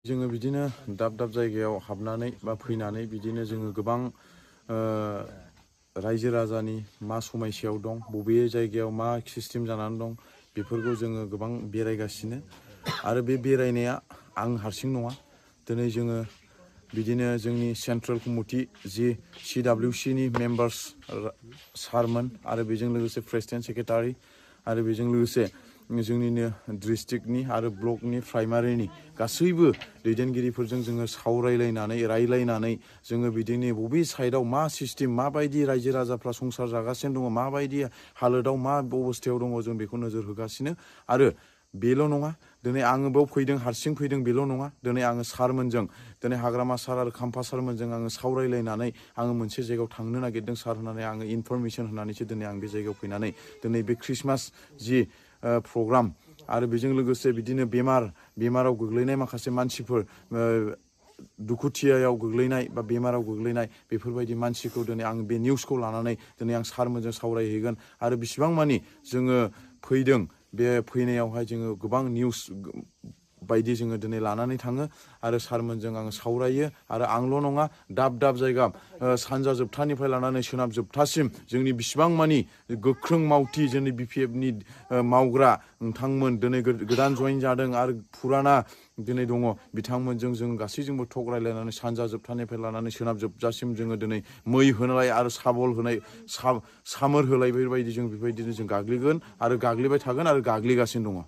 जोङो बिदिनो दाब दाब जायगायाव हाबनानै बा फैनानै बिदिनो जोङो गोबां रायजो राजानि मा समायसायाव दं, बबे जायगायाव मा सिस्टेम जानानै दं, बेफोरखौ जोङो गोबां बेरायगासिनो। आरो बे बेरायनाया आं हारसिं नङा। दिनै जोङो बिदिनो जोंनि सेन्ट्रेल कमिटि जि CWC नि मेम्बार्स सारमोन आरो बेजों लोगोसे प्रेसिडेन्ट सेक्रेटारि आरो बेजों लोगोसे जोंनिनो डिस्ट्रिक्टनि आरो ब्लकनि प्राइमारिनि गासैबो दैदेनगिरिफोरजों जोङो सावरायलायनानै रायलायनानै जोङो बिदिनो बबे साइडआव मा सिस्टेम, माबायदि रायजो राजाफ्रा संसार जागासिनो दङ, माबायदि हालोदाव मा अबस्थायाव दङ, जों बेखौ नोजोर होगासिनो। आरो बेल' नङा, दिनै आङो बेयाव फैदों, हारसिं फैदों बेल' नङा। दिनै आङो सारमोनजों, दिनै हाग्रामा सार आरो खाम्फा सारमोनजों आङो सावरायलायनानै आङो मोनसे जायगायाव थांनो नागिरदों सार होननानै आङो इनफरमेसन होनानैसो दिनै आं बे जायगायाव फैनानै दिनै बे ख्रिस्टमास जि प्रग्राम आरो बेजों लोगोसे बिदिनो बेमाराव गोग्लैनाय माखासे मानसिफोर, दुखुथियायाव गोग्लैनाय बा बेमाराव गोग्लैनाय बेफोरबायदि मानसिखौ दिनै आं बे निउसखौ लानानै दिनै आं सारमोनजों सावरायहैगोन। आरो बिसिबां मानि जोङो फैदों, बे फैनायावहाय जोङो गोबां निउस बायदि जोङो दिनै लानानै थाङो आरो सारमोनजों आङो सावरायो। आरो आंल' नङा, दाब दाब जायगा सानजा जोबथानिफ्राय लानानै सोनाब जोबथासिम जोंनि बिसिबां मानि गोख्रों मावथि जोंनि BPFनि मावग्रा नोंथांमोन दिनै गोदान जइन जादों आरो फुराना दिनै दङ, बिथांमोनजों जों गासैजोंबो टक रायलायनानै सानजा जोबथानिफ्राय लानानै सोनाब जोबजासिम जोङो दिनै मै होनाय आरो साबल होनाय, सामोर होलाय, बेबायदि जों बेबायदिनो जों गाग्लिगोन आरो गाग्लिबाय थागोन आरो गाग्लिगासिनो दङ।